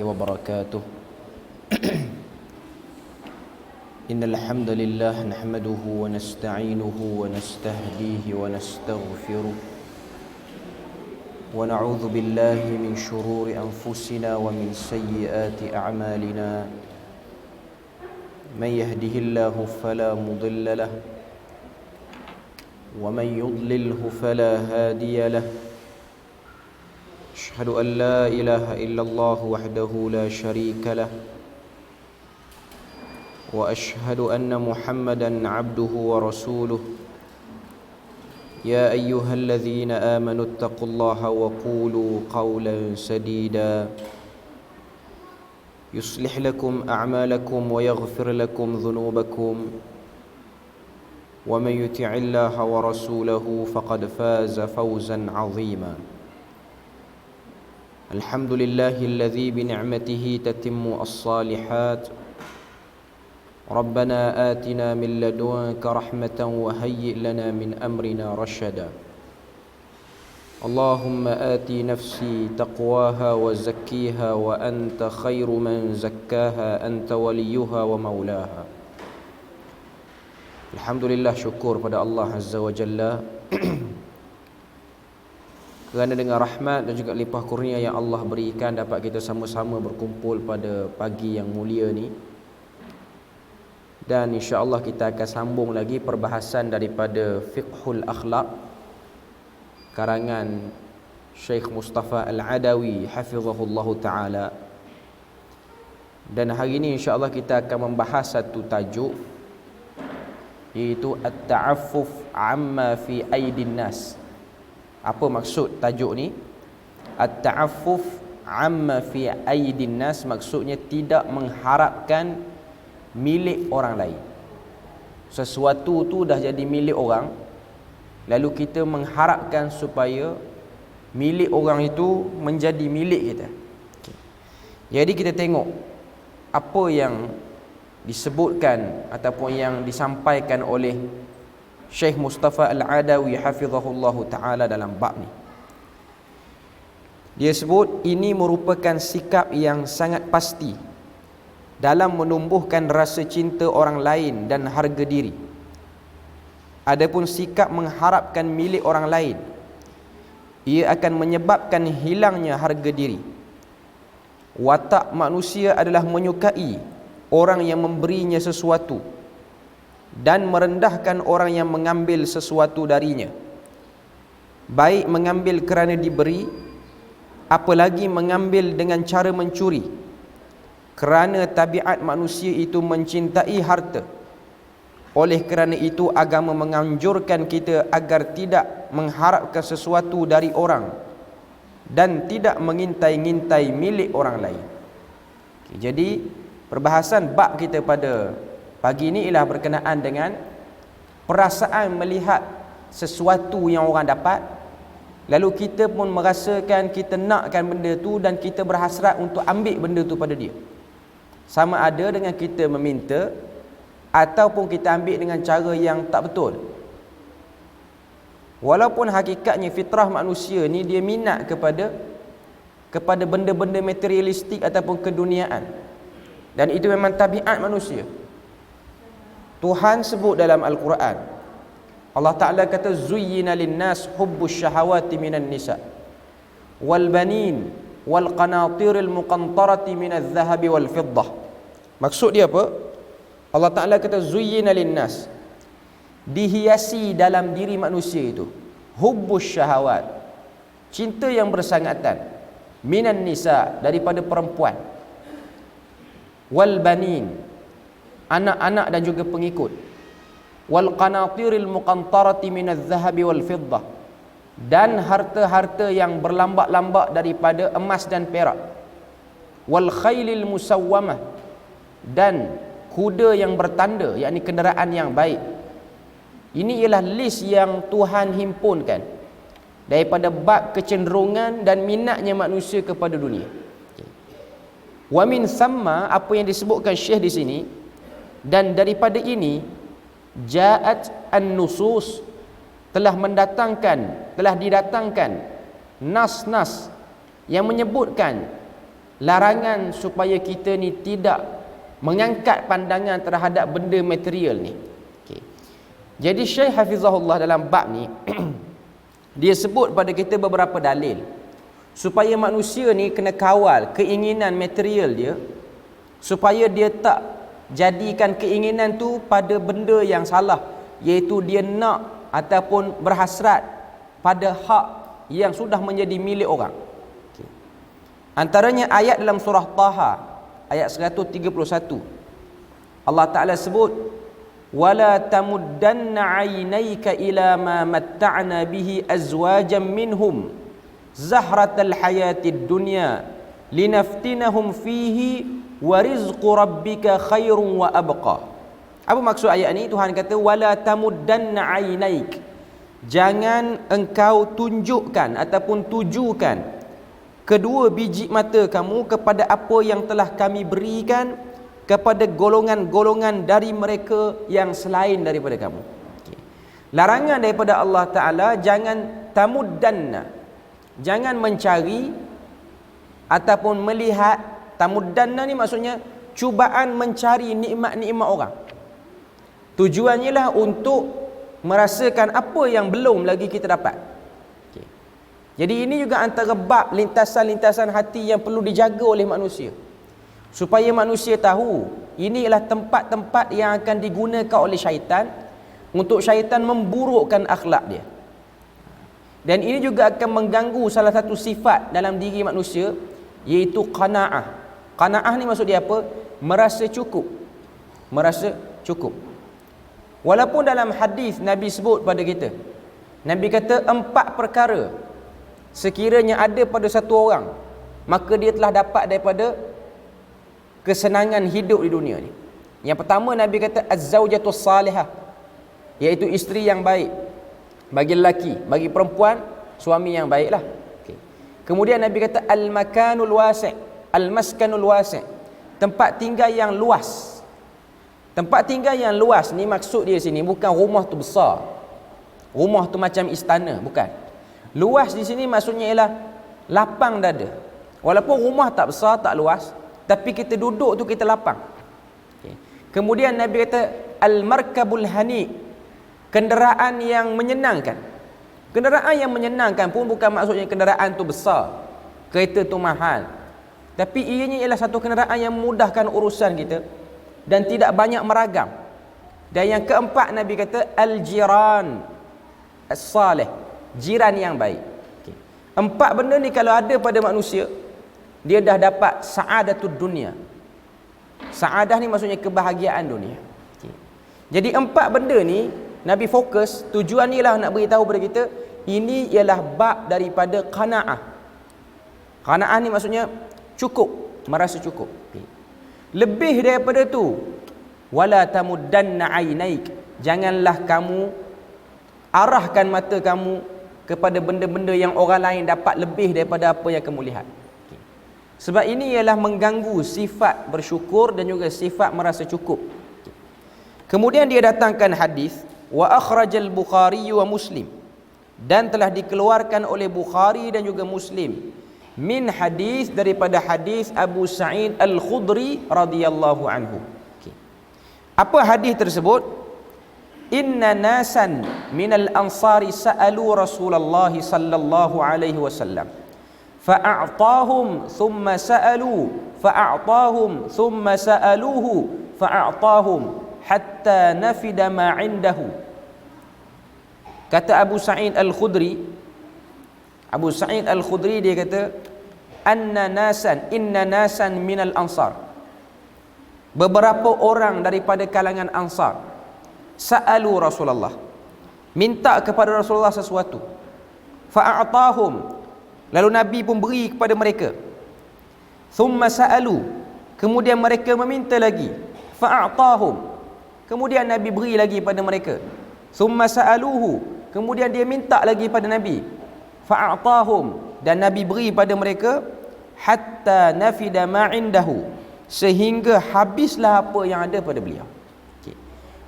وبركاته. إن الحمد لله نحمده ونستعينه ونستهديه ونستغفره ونعوذ بالله من شرور أنفسنا ومن سيئات أعمالنا. من يهده الله فلا مضل له ومن يضلله فلا هادي له. أشهد أن لا إله إلا الله وحده لا شريك له وأشهد أن محمدا عبده ورسوله. يا أيها الذين آمنوا اتقوا الله وقولوا قولا سديدا يصلح لكم أعمالكم ويغفر لكم ذنوبكم ومن يطع الله ورسوله فقد فاز فوزا عظيما. الحمد لله الذي بنعمته تتم الصالحات. ربنا آتنا من لدنك رحمة وهيئ لنا من أمرنا رشدا. اللهم آت نفسي تقواها وزكيها وأنت خير من زكاها أنت وليها ومولاها. Alhamdulillah, syukur pada Allah Azza wa Jalla kerana dengan rahmat dan juga limpah kurnia yang Allah berikan dapat kita sama-sama berkumpul pada pagi yang mulia ni. Dan insya-Allah kita akan sambung lagi perbahasan daripada Fiqhul Akhlaq karangan Syekh Mustafa Al-Adawi hafizahullahu taala. Dan hari ini insya-Allah kita akan membahas satu tajuk, iaitu at-ta'affuf amma fi aidin nas. Apa maksud tajuk ni? At-ta'affuf amma fi aidin nas maksudnya tidak mengharapkan milik orang lain. Sesuatu tu dah jadi milik orang, lalu kita mengharapkan supaya milik orang itu menjadi milik kita. Jadi kita tengok apa yang disebutkan ataupun yang disampaikan oleh Syekh Mustafa Al-Adawi hafizahullahu ta'ala dalam bab ni. Dia sebut ini merupakan sikap yang sangat pasti dalam menumbuhkan rasa cinta orang lain dan harga diri. Adapun sikap mengharapkan milik orang lain, ia akan menyebabkan hilangnya harga diri. Watak manusia adalah menyukai orang yang memberinya sesuatu dan merendahkan orang yang mengambil sesuatu darinya, baik mengambil kerana diberi, apalagi mengambil dengan cara mencuri, kerana tabiat manusia itu mencintai harta. Oleh kerana itu agama menganjurkan kita agar tidak mengharapkan sesuatu dari orang dan tidak mengintai-ngintai milik orang lain. Jadi perbahasan bab kita pada pagi ini ialah berkenaan dengan perasaan melihat sesuatu yang orang dapat, lalu kita pun merasakan kita nakkan benda tu dan kita berhasrat untuk ambil benda tu pada dia. Sama ada dengan kita meminta ataupun kita ambil dengan cara yang tak betul. Walaupun hakikatnya fitrah manusia ni dia minat kepada benda-benda materialistik ataupun keduniaan. Dan itu memang tabiat manusia. Tuhan sebut dalam Al-Quran, Allah Ta'ala kata zuyyina linnas hubbus syahawati minan nisa wal banin wal qanatiril muqantarati minaz zahabi wal fiddah. Maksud dia apa? Allah Ta'ala kata zuyyina linnas, dihiasi dalam diri manusia itu hubbus syahawat, cinta yang bersangatan, minan nisa, daripada perempuan, wal banin, anak-anak dan juga pengikut, wal qanatiril muqantarati minaz zahabi wal fiddah, dan harta-harta yang berlambak-lambak daripada emas dan perak, wal khailil musawwamah, dan kuda yang bertanda, yakni kenderaan yang baik. Ini ialah list yang Tuhan himpunkan daripada bab kecenderungan dan minatnya manusia kepada dunia. Wa min thamma, apa yang disebutkan Syekh di sini, dan daripada ini ja'at an-nusus, telah didatangkan nas-nas yang menyebutkan larangan supaya kita ni tidak mengangkat pandangan terhadap benda material ni. Okay. Jadi Syekh Hafizahullah dalam bab ni dia sebut pada kita beberapa dalil supaya manusia ni kena kawal keinginan material dia, supaya dia tak jadikan keinginan tu pada benda yang salah, iaitu dia nak ataupun berhasrat pada hak yang sudah menjadi milik orang. Okay. Antaranya ayat dalam surah Taha ayat 131. Allah Ta'ala sebut, wala tamuddanna 'ainaika ila ma matta'na bihi azwajan minhum zahratal hayatid dunya linaftinahum fihi wa rizqu rabbika khairun wa abqa. Apa maksud ayat ni? Tuhan kata wala tamuddanna 'ainaik, jangan engkau tunjukkan ataupun tujukan kedua biji mata kamu kepada apa yang telah kami berikan kepada golongan-golongan dari mereka yang selain daripada kamu. Okay. Larangan daripada Allah Ta'ala, jangan tamuddanna, jangan mencari ataupun melihat. Tamuddanna ni maksudnya cubaan mencari nikmat-nikmat orang. Tujuannya lah untuk merasakan apa yang belum lagi kita dapat. Okay. Jadi ini juga antara bab lintasan-lintasan hati yang perlu dijaga oleh manusia, supaya manusia tahu ini ialah tempat-tempat yang akan digunakan oleh syaitan untuk syaitan memburukkan akhlak dia. Dan ini juga akan mengganggu salah satu sifat dalam diri manusia, iaitu qanaah. Qanaah ni maksud dia apa? Merasa cukup. Merasa cukup. Walaupun dalam hadis Nabi sebut pada kita, Nabi kata 4 perkara sekiranya ada pada satu orang, maka dia telah dapat daripada kesenangan hidup di dunia ni. Yang pertama Nabi kata az-zaujatus salihah, iaitu isteri yang baik. Bagi lelaki, bagi perempuan, suami yang baiklah. Okay. Kemudian Nabi kata al-makanul wasi', al-maskanul wasi', tempat tinggal yang luas. Tempat tinggal yang luas ni maksud dia sini bukan rumah tu besar, rumah tu macam istana, bukan. Luas di sini maksudnya ialah lapang dada. Walaupun rumah tak besar, tak luas, tapi kita duduk tu kita lapang. Okay. Kemudian Nabi kata al-markabul hani', kenderaan yang menyenangkan. Kenderaan yang menyenangkan pun bukan maksudnya kenderaan tu besar, kereta tu mahal, tapi ianya ialah satu kenderaan yang memudahkan urusan kita dan tidak banyak meragam. Dan yang keempat Nabi kata al-jiran as-salih, jiran yang baik. Okay. 4 benda ni kalau ada pada manusia, dia dah dapat sa'adatud dunia. Sa'adah ni maksudnya kebahagiaan dunia. Okay. Jadi 4 benda ni Nabi fokus, tujuan ni lah nak beritahu kepada kita, ini ialah bab daripada qanaah. Qanaah ni maksudnya cukup, merasa cukup. Okay. Lebih daripada tu, wala tamuddanna 'ainaik, janganlah kamu arahkan mata kamu kepada benda-benda yang orang lain dapat lebih daripada apa yang kamu lihat. Okay. Sebab ini ialah mengganggu sifat bersyukur dan juga sifat merasa cukup. Okay. Kemudian dia datangkan hadis, wa akhrajal Bukhari wa Muslim, dan telah dikeluarkan oleh Bukhari dan juga Muslim, min hadis, daripada hadis Abu Sa'id Al-Khudri radhiyallahu anhu. Okay. Apa hadis tersebut? Inna nasan minal ansari sa'alu Rasulullah sallallahu alaihi wasallam fa'a'tahum thumma sa'alu fa'a'tahum thumma sa'aluhu fa'a'tahum hatta nafida ma 'indahu. Kata Abu Sa'id Al-Khudri, Abu Sa'id Al-Khudri dia kata inna nasan minal ansar, beberapa orang daripada kalangan ansar, sa'alu Rasulullah, minta kepada Rasulullah sesuatu, fa'a'tahum, lalu Nabi pun beri kepada mereka, thumma sa'alu, kemudian mereka meminta lagi, fa'a'tahum, kemudian Nabi beri lagi pada mereka, thumma sa'aluhu, kemudian dia minta lagi pada Nabi, fa'a'tahum, dan Nabi beri pada mereka, hatta nafida ma 'indahu, sehingga habislah apa yang ada pada beliau. Okay.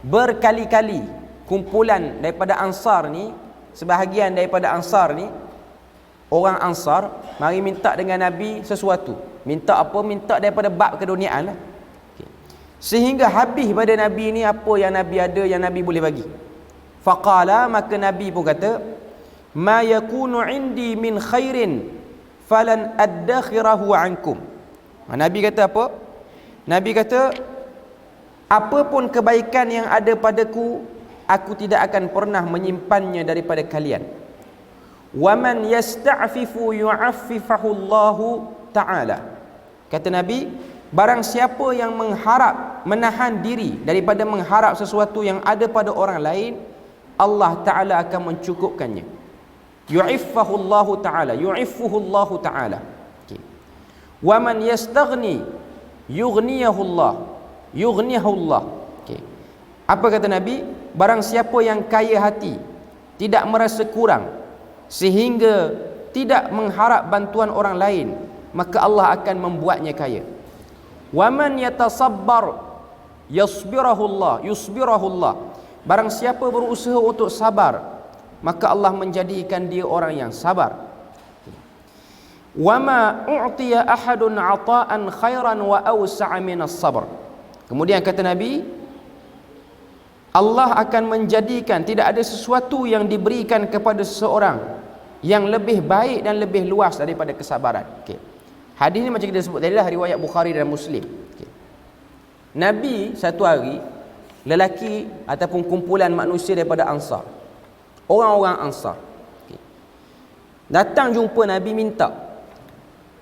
Berkali-kali kumpulan daripada ansar ni, sebahagian daripada ansar ni, orang Ansar mari minta dengan Nabi sesuatu. Minta apa? Minta daripada bab keduniaan lah. Okay. Sehingga habis pada Nabi ni apa yang Nabi ada, yang Nabi boleh bagi. Faqala, maka Nabi pun kata, ma yakunu indi min khairin falan addakhirahu ankum. Nabi kata apa? Nabi kata, apapun kebaikan yang ada padaku, aku tidak akan pernah menyimpannya daripada kalian. Waman yasta'fifu yu'affifahu Allahu ta'ala. Kata Nabi, barang siapa yang mengharap, menahan diri daripada mengharap sesuatu yang ada pada orang lain, Allah Ta'ala akan mencukupkannya. Yu'iffahu Allahu Ta'ala, yu'iffuhu Allahu Ta'ala. Okay. Waman yastaghni yughniyahu Allah, yughniyahu Allah. Okay. Apa kata Nabi? Barang siapa yang kaya hati, tidak merasa kurang, sehingga tidak mengharap bantuan orang lain, maka Allah akan membuatnya kaya. Waman yatasabbar yasbirahu Allah, yusbirahu Allah. Barang siapa berusaha untuk sabar, maka Allah menjadikan dia orang yang sabar. Wama u'tiya ahadun 'ata'an khairan wa awsa'a minas sabr. Kemudian kata Nabi, Allah akan menjadikan, tidak ada sesuatu yang diberikan kepada seseorang yang lebih baik dan lebih luas daripada kesabaran. Okay. Hadis ni macam kita sebut tadi lah, riwayat Bukhari dan Muslim. Okay. Nabi satu hari, lelaki ataupun kumpulan manusia daripada Ansar, orang-orang Ansar, okay, datang jumpa Nabi minta.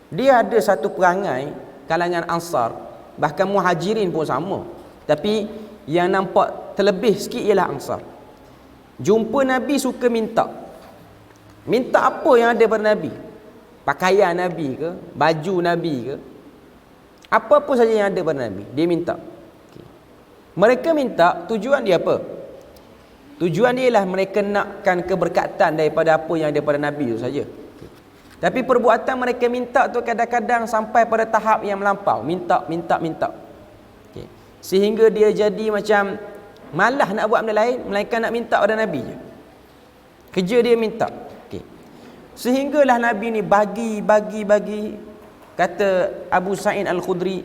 Dia ada satu perangai kalangan Ansar, bahkan Muhajirin pun sama, tapi yang nampak terlebih sikit ialah Ansar. Jumpa Nabi suka minta. Minta apa yang ada pada Nabi? Pakaian Nabi ke? Baju Nabi ke? Apa-apa saja yang ada pada Nabi, dia minta. Okay. Mereka minta, tujuan dia apa? Tujuan dia ialah mereka nakkan keberkatan daripada apa yang ada pada Nabi itu saja. Okay. Tapi perbuatan mereka minta tu kadang-kadang sampai pada tahap yang melampau. Minta. Okay. Sehingga dia jadi macam malah nak buat benda lain, melainkan nak minta pada Nabi je. Kerja dia minta. Okay. Sehinggalah Nabi ni bagi. Kata Abu Sa'id Al-Khudri,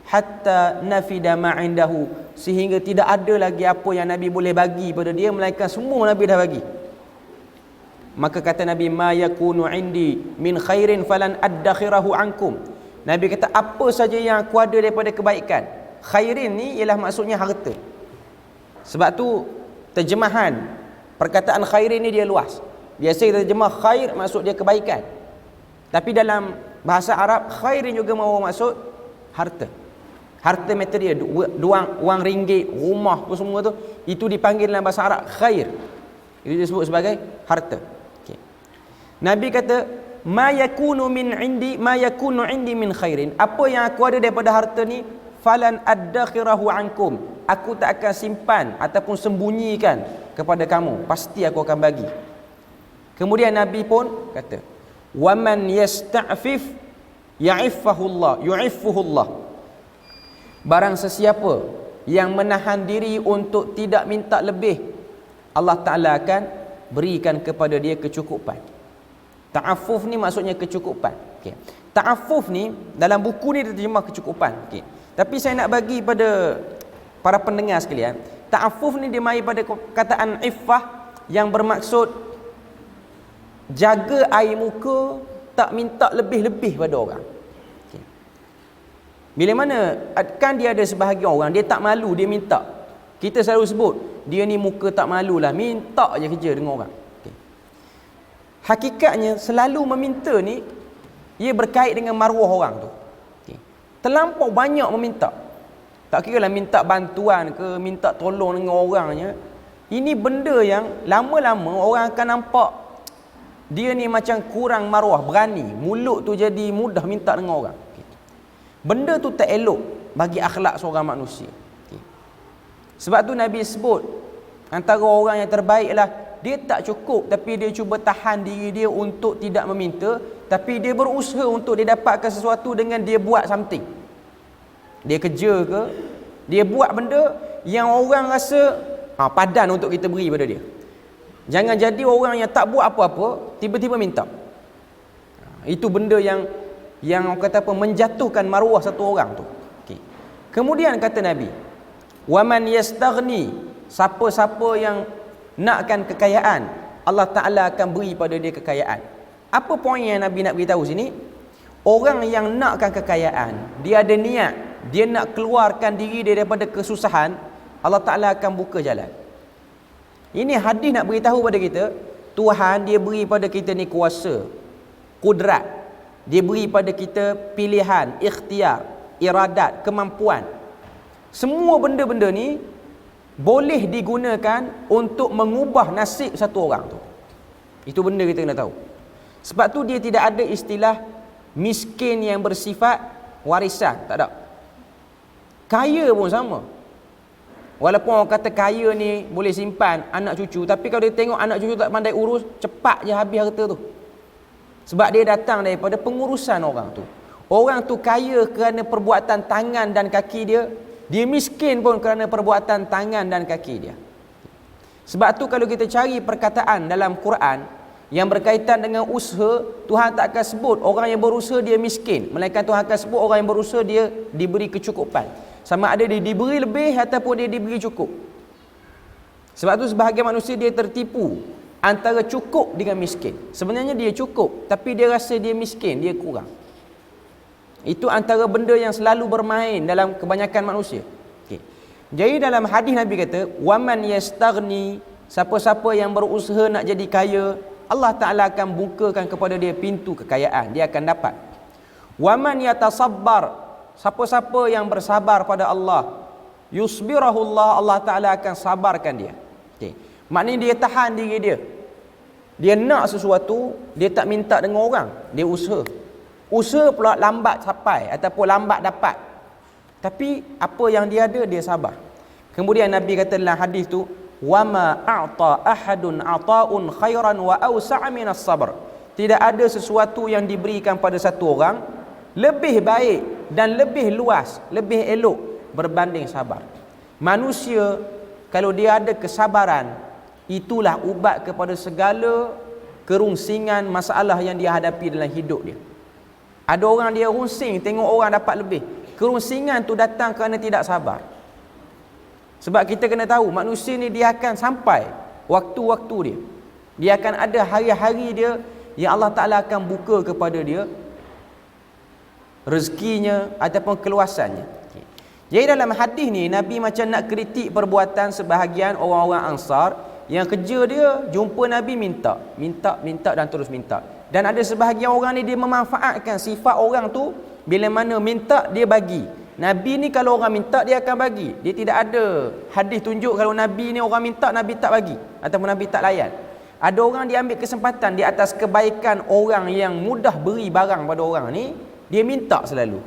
hatta nafida ma'indahu, sehingga tidak ada lagi apa yang Nabi boleh bagi pada dia, melainkan semua Nabi dah bagi. Maka kata Nabi, ma yakunu indi min khairin falan addakhirahu ankum. Nabi kata, apa saja yang aku ada daripada kebaikan. Khairin ni ialah maksudnya harta. Sebab tu terjemahan perkataan khairin ni dia luas. Biasa kita terjemah khair maksud dia kebaikan. Tapi dalam bahasa Arab, khairin juga mahu maksud harta. Harta material, wang ringgit, rumah apa semua tu, itu dipanggil dalam bahasa Arab khair. Itu disebut sebagai harta. Okay. Nabi kata, ma yakunu indi min khairin. Apa yang aku ada daripada harta ni, falan addakhirahu ankum. Aku tak akan simpan ataupun sembunyikan kepada kamu. Pasti aku akan bagi. Kemudian Nabi pun kata, waman yasta'fif yu'iffuhu Allah. Barang sesiapa yang menahan diri untuk tidak minta lebih, Allah Ta'ala akan berikan kepada dia kecukupan. Ta'affuf ni maksudnya kecukupan. Okay. Ta'affuf ni dalam buku ni terjemah kecukupan. Okay. Tapi saya nak bagi pada para pendengar sekalian, ta'affuf ni dia mari pada kataan iffah yang bermaksud jaga air muka, tak minta lebih-lebih pada orang. Okay. Bila mana kan dia ada sebahagian orang dia tak malu, dia minta. Kita selalu sebut dia ni muka tak malulah, minta je kerja dengan orang. Okay. Hakikatnya selalu meminta ni ia berkait dengan maruah orang tu. Okay. Terlampau banyak meminta. Tak kira lah minta bantuan ke, minta tolong dengan orangnya. Ini benda yang lama-lama orang akan nampak dia ni macam kurang maruah, berani. Mulut tu jadi mudah minta dengan orang. Okay. Benda tu tak elok bagi akhlak seorang manusia. Okay. Sebab tu Nabi sebut antara orang yang terbaik lah, dia tak cukup tapi dia cuba tahan diri dia untuk tidak meminta, tapi dia berusaha untuk dia dapatkan sesuatu dengan dia buat something. Dia kerja ke, dia buat benda yang orang rasa padan untuk kita beri pada dia. Jangan jadi orang yang tak buat apa-apa tiba-tiba minta. Itu benda yang orang kata apa, menjatuhkan maruah satu orang tu. Okey. Kemudian kata Nabi, waman yastaghni, siapa-siapa yang nakkan kekayaan, Allah Taala akan beri pada dia kekayaan. Apa poin yang Nabi nak beritahu sini? Orang yang nakkan kekayaan, dia ada niat, dia nak keluarkan diri dia daripada kesusahan, Allah Taala akan buka jalan. Ini hadis nak beritahu pada kita, Tuhan dia beri pada kita ni kuasa, kudrat. Dia beri pada kita pilihan, ikhtiar, iradat, kemampuan. Semua benda-benda ni boleh digunakan untuk mengubah nasib satu orang tu. Itu benda kita kena tahu. Sebab tu dia tidak ada istilah miskin yang bersifat warisan, tak ada. Kaya pun sama. Walaupun orang kata kaya ni boleh simpan anak cucu, tapi kalau dia tengok anak cucu tak pandai urus, cepat je habis harta tu. Sebab dia datang daripada pengurusan orang tu. Orang tu kaya kerana perbuatan tangan dan kaki dia, dia miskin pun kerana perbuatan tangan dan kaki dia. Sebab tu kalau kita cari perkataan dalam Quran yang berkaitan dengan usaha, Tuhan tak akan sebut orang yang berusaha dia miskin, melainkan Tuhan akan sebut orang yang berusaha dia diberi kecukupan. Sama ada dia diberi lebih ataupun dia diberi cukup. Sebab tu sebahagian manusia dia tertipu antara cukup dengan miskin. Sebenarnya dia cukup, tapi dia rasa dia miskin, dia kurang. Itu antara benda yang selalu bermain dalam kebanyakan manusia. Okay. Jadi dalam hadis Nabi kata, waman yastaghni, siapa-siapa yang berusaha nak jadi kaya, Allah Ta'ala akan bukakan kepada dia pintu kekayaan, dia akan dapat. Waman yatasabbar, siapa-siapa yang bersabar pada Allah, yusbirahullah, Allah Ta'ala akan sabarkan dia. Okay. Maknanya dia tahan diri dia. Dia nak sesuatu, dia tak minta dengan orang, dia usaha. Usaha pula lambat sampai ataupun lambat dapat, tapi apa yang dia ada, dia sabar. Kemudian Nabi kata dalam hadis tu, wama a'ta ahadun ata'un khairan wa awsa'a minas sabr. Tidak ada sesuatu yang diberikan pada satu orang lebih baik dan lebih luas, lebih elok berbanding sabar. Manusia kalau dia ada kesabaran, itulah ubat kepada segala kerungsingan masalah yang dia hadapi dalam hidup dia. Ada orang dia rungsing tengok orang dapat lebih. Kerungsingan tu datang kerana tidak sabar. Sebab kita kena tahu manusia ni dia akan sampai waktu-waktu dia. Dia akan ada hari-hari dia yang Allah Ta'ala akan buka kepada dia rezekinya ataupun keluasannya. Jadi dalam hadis ni Nabi macam nak kritik perbuatan sebahagian orang-orang Ansar yang kerja dia jumpa Nabi minta dan terus minta. Dan ada sebahagian orang ni dia memanfaatkan sifat orang tu, bila mana minta dia bagi. Nabi ni kalau orang minta dia akan bagi. Dia tidak ada hadis tunjuk kalau Nabi ni orang minta Nabi tak bagi ataupun Nabi tak layan. Ada orang dia ambil kesempatan di atas kebaikan orang yang mudah beri barang pada orang ni, dia minta selalu.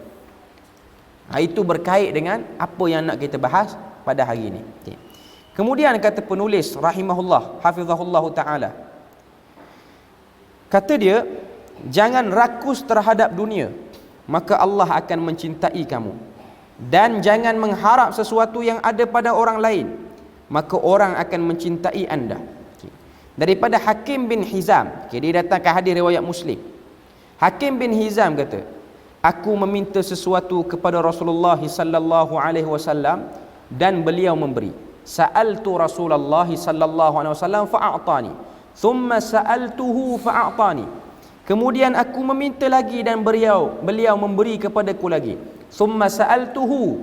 Itu berkait dengan apa yang nak kita bahas pada hari ini. Okay. Kemudian kata penulis rahimahullah, hafizahullah taala, kata dia, jangan rakus terhadap dunia, maka Allah akan mencintai kamu. Dan jangan mengharap sesuatu yang ada pada orang lain, maka orang akan mencintai anda. Okay. Daripada Hakim bin Hizam, dia datangkan hadis riwayat Muslim. Hakim bin Hizam kata, aku meminta sesuatu kepada Rasulullah sallallahu alaihi wasallam dan beliau memberi. Sa'altu Rasulullah sallallahu alaihi wasallam fa'atani, thumma sa'altuhu fa'atani. Kemudian aku meminta lagi dan beliau memberi kepadaku lagi. Thumma sa'altuhu,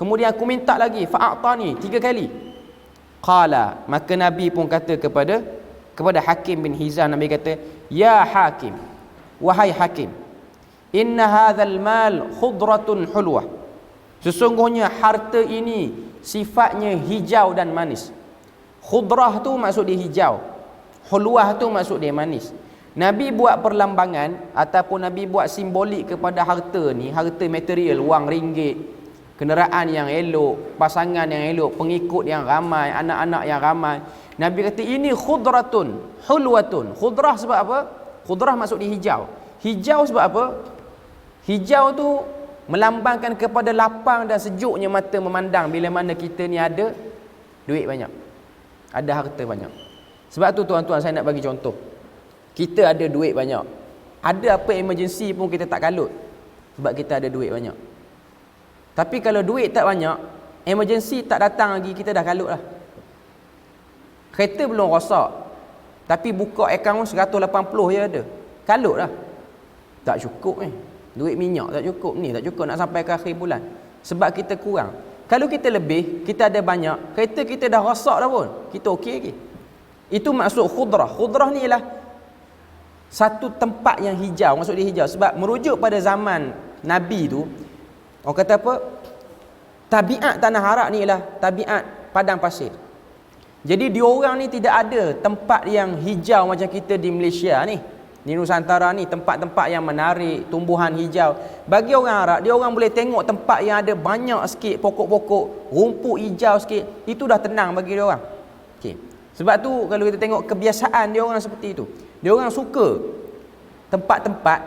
kemudian aku minta lagi, fa'atani, 3 kali. Qala, maka Nabi pun kata kepada Hakim bin Hizam, Nabi kata, ya Hakim, wahai Hakim, inna hadzal mal khudratun hulwah, sesungguhnya harta ini sifatnya hijau dan manis. Khudrah tu maksud dia hijau, hulwah tu maksud dia manis. Nabi buat perlambangan ataupun Nabi buat simbolik kepada harta ni, harta material, wang ringgit, kenderaan yang elok, pasangan yang elok, pengikut yang ramai, anak-anak yang ramai. Nabi kata ini khudratun hulwatun. Khudrah sebab apa? Khudrah maksud dia hijau. Hijau sebab apa? Hijau tu melambangkan kepada lapang dan sejuknya mata memandang bila mana kita ni ada duit banyak, ada harta banyak. Sebab tu tuan-tuan, saya nak bagi contoh. Kita ada duit banyak, Ada apa emergency pun kita tak kalut sebab kita ada duit banyak. Tapi kalau duit tak banyak, emergency tak datang lagi, kita dah kalut lah. Kereta belum rosak, tapi buka akaun 180 je ada, kalut lah. Tak cukup duit minyak tak cukup, ni tak cukup nak sampai ke akhir bulan. Sebab kita kurang. Kalau kita lebih, kita ada banyak, kereta kita dah rosak dah pun, kita okey lagi. Itu maksud khudrah. Khudrah ni ialah satu tempat yang hijau. Maksud dia hijau sebab merujuk pada zaman Nabi tu, orang kata apa, tabiat tanah Arab ni ialah tabiat padang pasir. Jadi diorang ni tidak ada tempat yang hijau macam kita di Malaysia ni, di Nusantara ni, tempat-tempat yang menarik, tumbuhan hijau. Bagi orang Arab, dia orang boleh tengok tempat yang ada banyak sikit pokok-pokok, rumput hijau sikit, itu dah tenang bagi dia orang. Okey. Sebab tu kalau kita tengok kebiasaan dia orang seperti itu. Dia orang suka tempat-tempat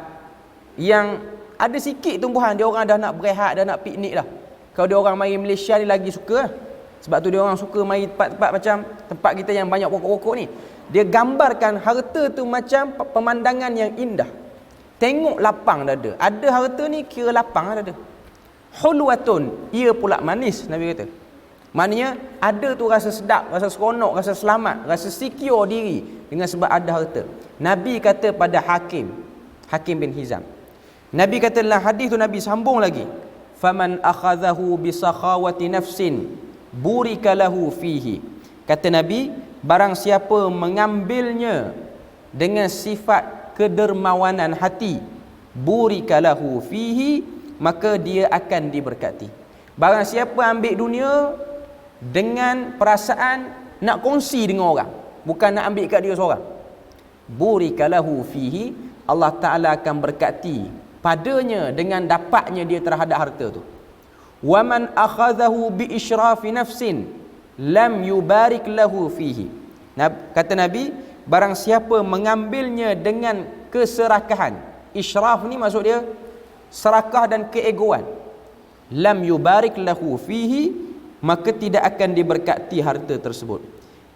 yang ada sikit tumbuhan, dia orang dah nak berehat, dah nak piknik dah. Kalau dia orang mari Malaysia ni lagi suka. Sebab tu dia orang suka mari tempat-tempat macam tempat kita yang banyak pokok-pokok ni. Dia gambarkan harta tu macam pemandangan yang indah. Tengok lapang dah ada. Ada harta ni kira lapang dah ada. Hulwatun, ia pula manis, Nabi kata. Maknanya ada tu rasa sedap, rasa seronok, rasa selamat, rasa secure diri dengan sebab ada harta. Nabi kata pada Hakim bin Hizam. Nabi kata dalam hadis tu, Nabi sambung lagi, faman akhadhahu bi sakhawati nafsin burika lahu fihi. Kata Nabi, barang siapa mengambilnya dengan sifat kedermawanan hati, burika lahu fihi, maka dia akan diberkati. Barang siapa ambil dunia dengan perasaan nak kongsi dengan orang, bukan nak ambil kat dia seorang, burika lahu fihi, Allah Ta'ala akan berkati padanya dengan dapatnya dia terhadap harta tu. Wa man akhadhahu bi israfi nafsin lam yubarik lahu fihi. Kata Nabi, barang siapa mengambilnya dengan keserakahan, israf ni maksud dia serakah dan keegoan, lam yubarik lahu fihi, maka tidak akan diberkati harta tersebut.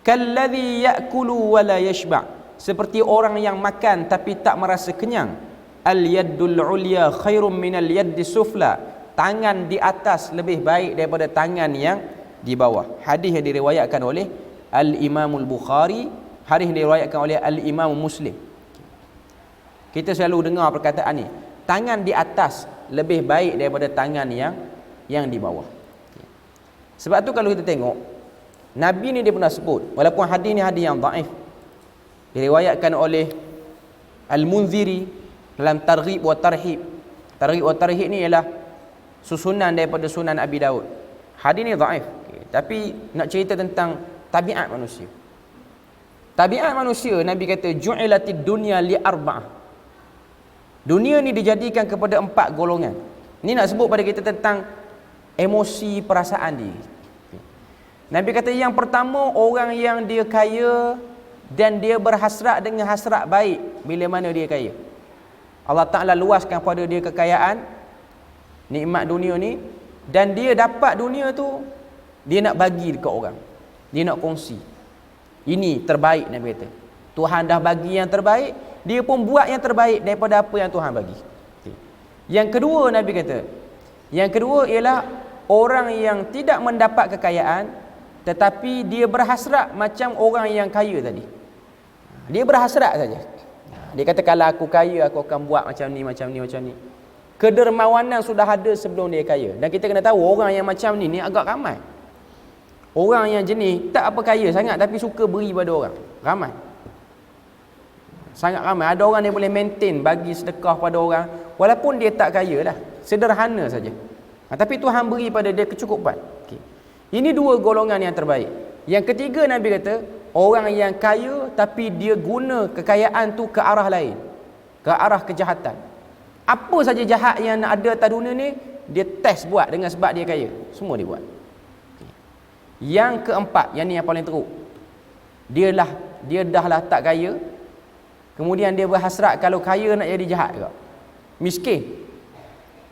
Kalladhi ya'kulu wa la yashba', seperti orang yang makan tapi tak merasa kenyang. Al yaddul ulya khairum minal yaddi sufla, tangan di atas lebih baik daripada tangan yang di bawah. Hadis yang diriwayatkan oleh Al-Imamul Bukhari, hadis yang diriwayatkan oleh Al-Imam Muslim. Kita selalu dengar perkataan ni, tangan di atas lebih baik daripada tangan yang di bawah. Sebab tu kalau kita tengok, Nabi ni dia pernah sebut, walaupun hadis ni hadis yang dhaif, diriwayatkan oleh Al-Munziri dalam Targhib wa Tarhib. Targhib wa Tarhib ni ialah susunan daripada Sunan Abi Daud. Hadis ni dhaif, tapi nak cerita tentang tabiat manusia. Tabiat manusia, Nabi kata ju'ilatid dunya li arba'ah. Dunia ni dijadikan kepada 4 golongan. Ni nak sebut pada kita tentang emosi, perasaan diri. Nabi kata yang pertama, orang yang dia kaya dan dia berhasrat dengan hasrat baik bila mana dia kaya. Allah Ta'ala luaskan pada dia kekayaan, nikmat dunia ni, dan dia dapat dunia tu, dia nak bagi dekat orang, dia nak kongsi. Ini terbaik, Nabi kata. Tuhan dah bagi yang terbaik, dia pun buat yang terbaik daripada apa yang Tuhan bagi. Yang kedua, Nabi kata, yang kedua ialah orang yang tidak mendapat kekayaan, tetapi dia berhasrat macam orang yang kaya tadi. Dia berhasrat saja. Dia kata kalau aku kaya, aku akan buat macam ni, macam ni, macam ni. Kedermawanan sudah ada sebelum dia kaya. Dan kita kena tahu orang yang macam ni agak ramai. Orang yang jenis tak apa kaya sangat tapi suka beri pada orang, ramai. Sangat ramai. Ada orang yang boleh maintain bagi sedekah pada orang walaupun dia tak kaya lah, sederhana saja. Tapi Tuhan beri pada dia kecukupan. Okay. Ini 2 golongan yang terbaik. Yang ketiga, Nabi kata orang yang kaya tapi dia guna kekayaan tu ke arah lain, ke arah kejahatan. Apa saja jahat yang ada atas dunia ni, dia test buat dengan sebab dia kaya. Semua dia buat. Okay. Yang keempat, yang ni yang paling teruk, dia dah lah tak kaya, kemudian dia berhasrat kalau kaya nak jadi jahat juga.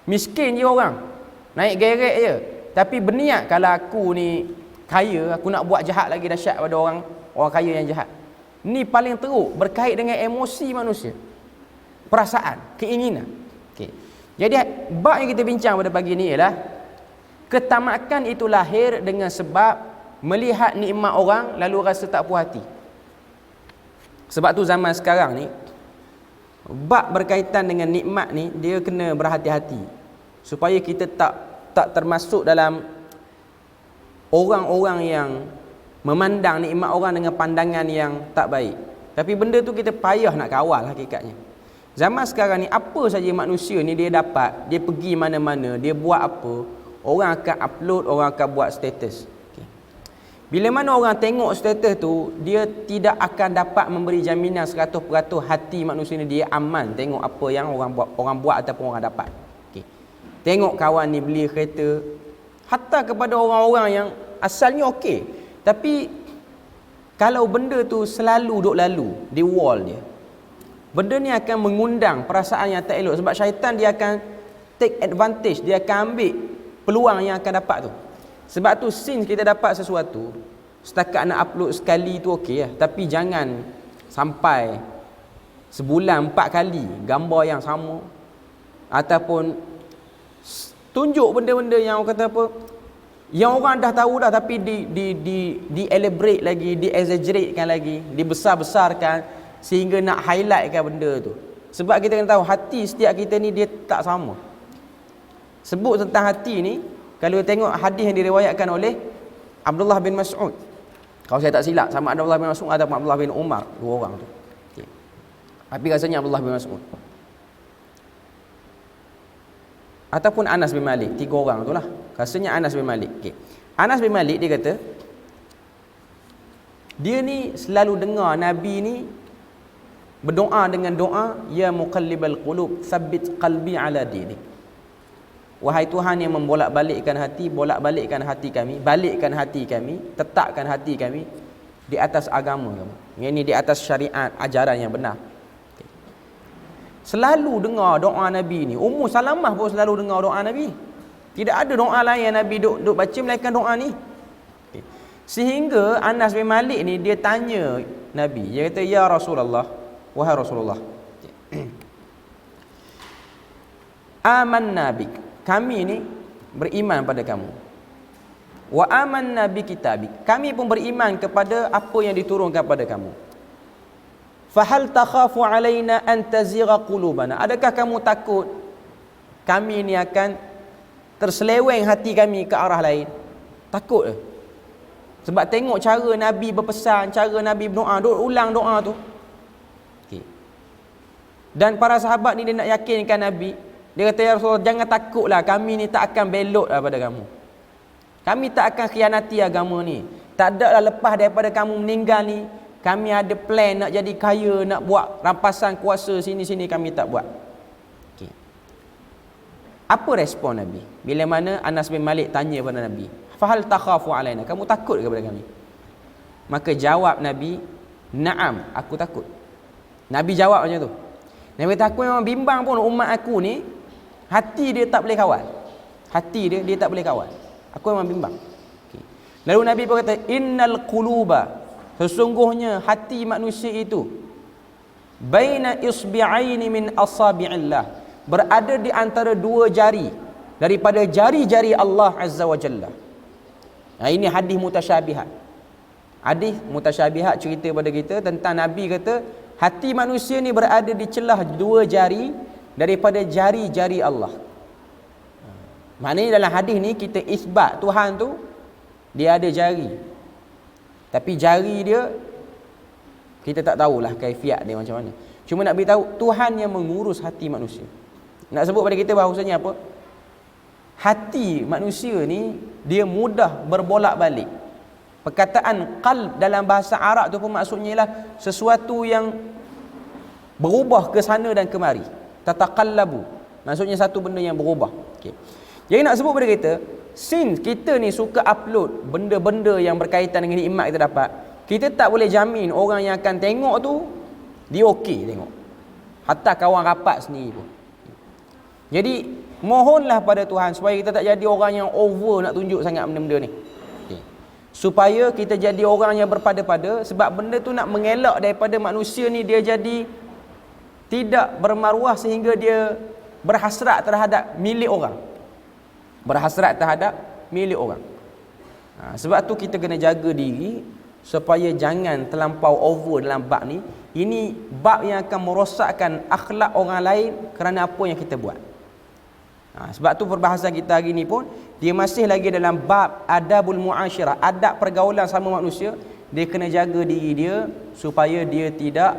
Miskin je orang, naik gerek je, tapi berniat kalau aku ni kaya, aku nak buat jahat lagi dahsyat pada orang kaya yang jahat. Ni paling teruk, berkait dengan emosi manusia. perasaan, keinginan. Okey. Jadi bab yang kita bincang pada pagi ni ialah ketamakan itu lahir dengan sebab melihat nikmat orang lalu rasa tak puas hati. Sebab tu zaman sekarang ni bab berkaitan dengan nikmat ni dia kena berhati-hati supaya kita tak termasuk dalam orang-orang yang memandang nikmat orang dengan pandangan yang tak baik. Tapi benda tu kita payah nak kawal hakikatnya. Zaman sekarang ni apa saja manusia ni dia dapat, dia pergi mana-mana, dia buat apa, orang akan upload, orang akan buat status. Okay. Bila mana orang tengok status tu, dia tidak akan dapat memberi jaminan 100% hati manusia ni dia aman tengok apa yang orang buat ataupun orang dapat. Okay. Tengok kawan ni beli kereta, hatta kepada orang-orang yang asalnya okey. Tapi kalau benda tu selalu duk lalu di wall dia, benda ni akan mengundang perasaan yang tak elok. Sebab syaitan dia akan take advantage, dia akan ambil peluang yang akan dapat tu. Sebab tu since kita dapat sesuatu, setakat nak upload sekali tu okey lah. Tapi jangan sampai sebulan 4 kali gambar yang sama, ataupun tunjuk benda-benda yang orang kata apa, yang orang dah tahu dah, tapi di elaborate lagi, di exaggeratekan lagi, dibesar-besarkan sehingga nak highlightkan benda tu. Sebab kita kena tahu hati setiap kita ni dia tak sama. Sebut tentang hati ni, kalau tengok hadis yang diriwayatkan oleh Abdullah bin Mas'ud, kalau saya tak silap, sama Abdullah bin Mas'ud ataupun Abdullah bin Umar, dua orang tu. Okay. Tapi rasanya Abdullah bin Mas'ud ataupun Anas bin Malik, 3 orang tu lah. Rasanya Anas bin Malik. Okay. Anas bin Malik dia kata, dia ni selalu dengar Nabi ni berdoa dengan doa, ya muqallibal qulub tsabbit qalbi ala dinik. Wahai Tuhan yang membolak-balikkan hati, bolak-balikkan hati kami, balikkan hati kami, tetapkan hati kami di atas agama kamu. Yang ni di atas syariat, ajaran yang benar. Selalu dengar doa Nabi ni. Ummu Salamah pun selalu dengar doa Nabi. Tidak ada doa lain yang Nabi duk baca melainkan doa ni. Sehingga Anas bin Malik ni dia tanya Nabi. Dia kata, ya Rasulullah, wahai Rasulullah, amanna bik, kami ni beriman pada kamu. Wa amanna bi kitabik, kami pun beriman kepada apa yang diturunkan pada kamu. Fahal takhafu alaina an tazigha qulubana, adakah kamu takut kami ni akan terseleweng hati kami ke arah lain? Takut ke? Sebab tengok cara Nabi berpesan, cara Nabi berdoa, duk ulang doa tu. Okay. Dan para sahabat ni dia nak yakinkan Nabi. Dia kata, ya Rasulullah, jangan takutlah, kami ni tak akan belot daripada kamu. Kami tak akan khianati agama ni. Tak ada lah lepas daripada kamu meninggal ni, kami ada plan nak jadi kaya, nak buat rampasan kuasa sini-sini, kami tak buat. Okay. Apa respon Nabi bila mana Anas bin Malik tanya kepada Nabi, fahal takhafu alaina, kamu takut kepada kami? Maka jawab Nabi, na'am, aku takut. Nabi jawab macam tu. Nabi kata, aku memang bimbang pun umat aku ni, hati dia tak boleh kawal. Hati dia tak boleh kawal. Aku memang bimbang. Okay. Lalu Nabi pun kata, innal quluba, sesungguhnya hati manusia itu, baina isbi'aini min asabi'illah, berada di antara 2 jari daripada jari-jari Allah Azza wa Jalla. Nah, ini hadis mutasyabihat. Hadis mutasyabihat cerita pada kita tentang Nabi kata hati manusia ni berada di celah 2 jari daripada jari-jari Allah. Maknanya dalam hadis ni kita isbat Tuhan tu dia ada jari. Tapi jari dia kita tak tahulah kaifiat dia macam mana. Cuma nak beritahu Tuhan yang mengurus hati manusia. Nak sebut pada kita bahawasanya apa? Hati manusia ni dia mudah berbolak-balik. Perkataan qalb dalam bahasa Arab tu pun maksudnya ialah sesuatu yang berubah ke sana dan kemari. Tataqallabu. Maksudnya satu benda yang berubah. Okey. Jadi nak sebut pada kita, since kita ni suka upload benda-benda yang berkaitan dengan nikmat kita dapat, kita tak boleh jamin orang yang akan tengok tu dia okey tengok. Hatta kawan rapat sendiri pun. Jadi mohonlah pada Tuhan supaya kita tak jadi orang yang over nak tunjuk sangat benda-benda ni. Okay. Supaya kita jadi orang yang berpada-pada, sebab benda tu nak mengelak daripada manusia ni dia jadi tidak bermaruah sehingga dia berhasrat terhadap milik orang. Berhasrat terhadap milik orang. Sebab tu kita kena jaga diri supaya jangan terlampau over dalam bab ni. Ini bab yang akan merosakkan akhlak orang lain kerana apa yang kita buat. Sebab tu perbahasan kita hari ni pun dia masih lagi dalam bab adabul muasyirah, adab pergaulan sama manusia. Dia kena jaga diri dia supaya dia tidak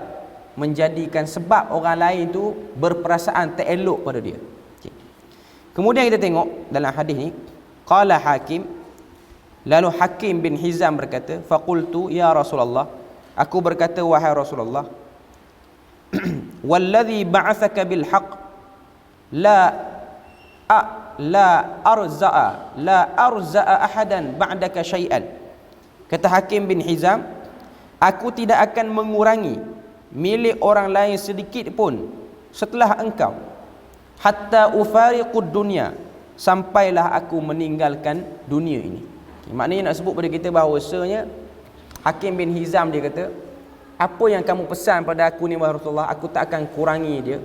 menjadikan sebab orang lain tu berperasaan tak elok pada dia. Okay. Kemudian kita tengok dalam hadis ni, qala Hakim, lalu Hakim bin Hizam berkata, faqultu ya Rasulullah, aku berkata wahai Rasulullah, wallazi ba'athaka bil haqq la arza'a ahadan ba'daka syai'an. Kata Hakim bin Hizam, aku tidak akan mengurangi milik orang lain sedikit pun setelah engkau, hatta ufariqud dunya, sampailah aku meninggalkan dunia ini. Maknanya nak sebut pada kita bahawasanya Hakim bin Hizam dia kata, apa yang kamu pesan pada aku ni wahai Rasulullah, aku tak akan kurangi dia.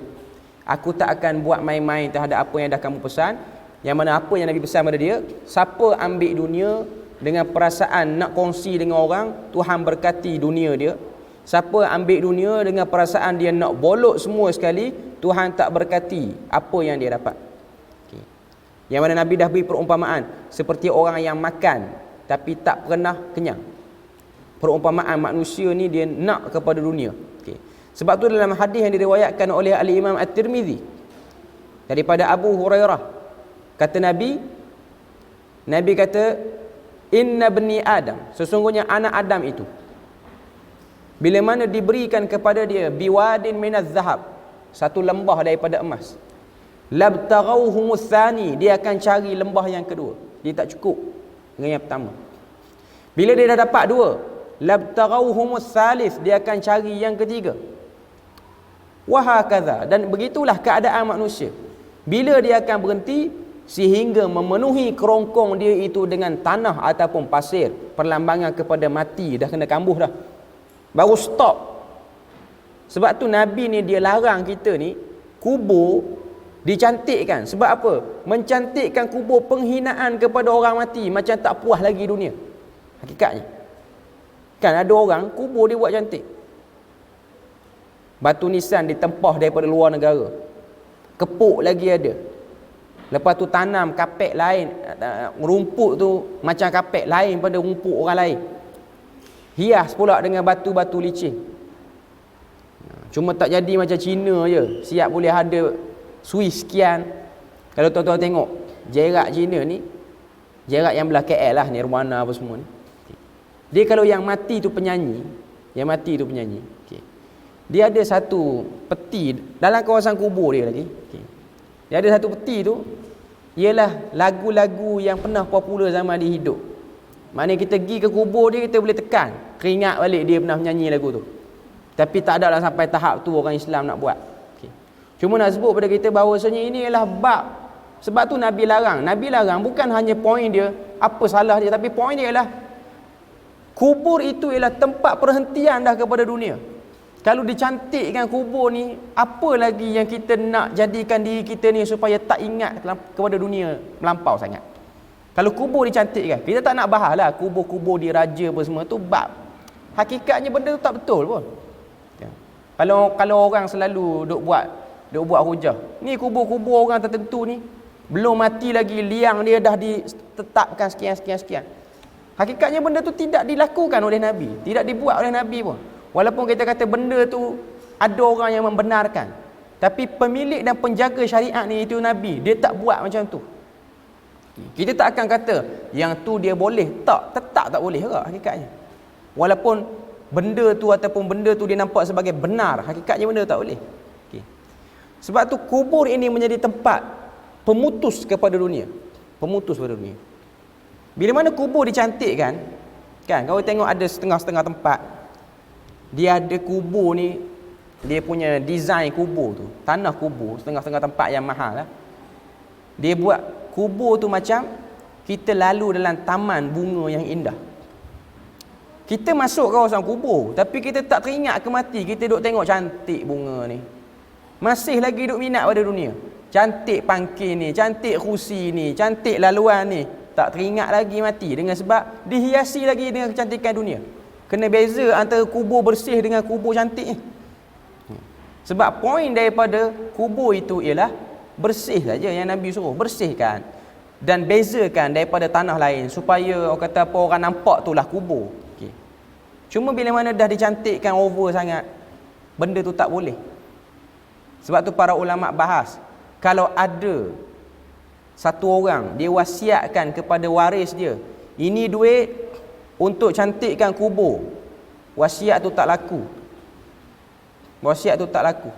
Aku tak akan buat main-main terhadap apa yang dah kamu pesan. Yang mana apa yang Nabi pesan pada dia, siapa ambil dunia dengan perasaan nak kongsi dengan orang, Tuhan berkati dunia dia. Siapa ambil dunia dengan perasaan dia nak bolok semua sekali, Tuhan tak berkati apa yang dia dapat. Okay. Yang mana Nabi dah beri perumpamaan seperti orang yang makan tapi tak pernah kenyang. Perumpamaan manusia ni dia nak kepada dunia. Okay. Sebab tu dalam hadis yang diriwayatkan oleh Al-Imam At-Tirmizi daripada Abu Hurairah, kata Nabi kata, inna bani Adam, sesungguhnya anak Adam itu, bila mana diberikan kepada dia biwadin minaz zahab, satu lembah daripada emas, labtaghawhumus tsani, dia akan cari lembah yang kedua. Dia tak cukup dengan yang pertama. Bila dia dah dapat dua, labtaghawhumus tsalits, dia akan cari yang ketiga. Wahakaza, dan begitulah keadaan manusia. Bila dia akan berhenti sehingga memenuhi kerongkong dia itu dengan tanah ataupun pasir, perlambangan kepada mati, dah kena kambuh dah, baru stop. Sebab tu Nabi ni dia larang kita ni kubur dicantikkan. Sebab apa? Mencantikkan kubur penghinaan kepada orang mati, macam tak puas lagi dunia. Hakikatnya kan ada orang kubur dia buat cantik, batu nisan ditempah daripada luar negara, kepuk lagi ada, lepas tu tanam kapek lain, rumput tu macam kapek lain pada rumput orang lain, hias pula dengan batu-batu licin. Cuma tak jadi macam Cina je, siap boleh ada Swiss sekian. Kalau tuan-tuan tengok jerak Cina ni, jerak yang belah KL lah, Nirwana apa semua ni, dia kalau yang mati tu penyanyi, okay. Dia ada satu peti dalam kawasan kubur dia lagi, okay. Dia ada satu peti tu, ialah lagu-lagu yang pernah popular zaman dia hidup. Maknanya kita pergi ke kubur dia, kita boleh tekan, teringat balik dia pernah menyanyi lagu tu. Tapi tak ada lah sampai tahap tu orang Islam nak buat. Okay. Cuma nak sebut pada kita bahawasanya ini ialah bab. Sebab tu Nabi larang. Nabi larang bukan hanya poin dia, apa salah dia, tapi poin dia ialah kubur itu ialah tempat perhentian dah kepada dunia. Kalau dicantikkan kubur ni, apa lagi yang kita nak jadikan diri kita ni supaya tak ingat kepada dunia melampau sangat. Kalau kubur dicantikkan, kita tak nak bahas lah kubur-kubur diraja apa semua tu bab. Hakikatnya benda tu tak betul pun. Ya. Kalau orang selalu duk buat hujah, ni kubur-kubur orang tertentu ni belum mati lagi, liang dia dah ditetapkan sekian. Hakikatnya benda tu tidak dilakukan oleh Nabi, tidak dibuat oleh Nabi pun. Walaupun kita kata benda tu ada orang yang membenarkan, tapi pemilik dan penjaga syariat ni itu Nabi, dia tak buat macam tu. Kita tak akan kata yang tu dia boleh, tetap tak boleh juga hakikatnya. Walaupun benda tu ataupun benda tu dia nampak sebagai benar, hakikatnya benda tu tak boleh. Okay. Sebab tu kubur ini menjadi tempat pemutus kepada dunia. Bila mana kubur dicantikkan, kan, kau tengok ada setengah-setengah tempat, dia ada kubur ni, dia punya design kubur tu, tanah kubur, setengah-setengah tempat yang mahal lah. Dia buat kubur tu macam kita lalu dalam taman bunga yang indah. Kita masuk kawasan kubur, tapi kita tak teringat ke mati, kita duk tengok cantik bunga ni. masih lagi duk minat pada dunia. Cantik pangkil ni, cantik kerusi ni, cantik laluan ni, tak teringat lagi mati dengan sebab dihiasi lagi dengan kecantikan dunia. Kena beza antara kubur bersih dengan kubur cantik ni. Sebab poin daripada kubur itu ialah bersih saja yang Nabi suruh, bersihkan dan bezakan daripada tanah lain supaya orang kata apa, orang nampak itulah kubur. Okay. Cuma bila mana dah dicantikkan over sangat, benda tu tak boleh. Sebab tu para ulama bahas, kalau ada satu orang dia wasiatkan kepada waris dia, ini duit untuk cantikkan kubur, wasiat tu tak laku. Wasiat tu tak laku.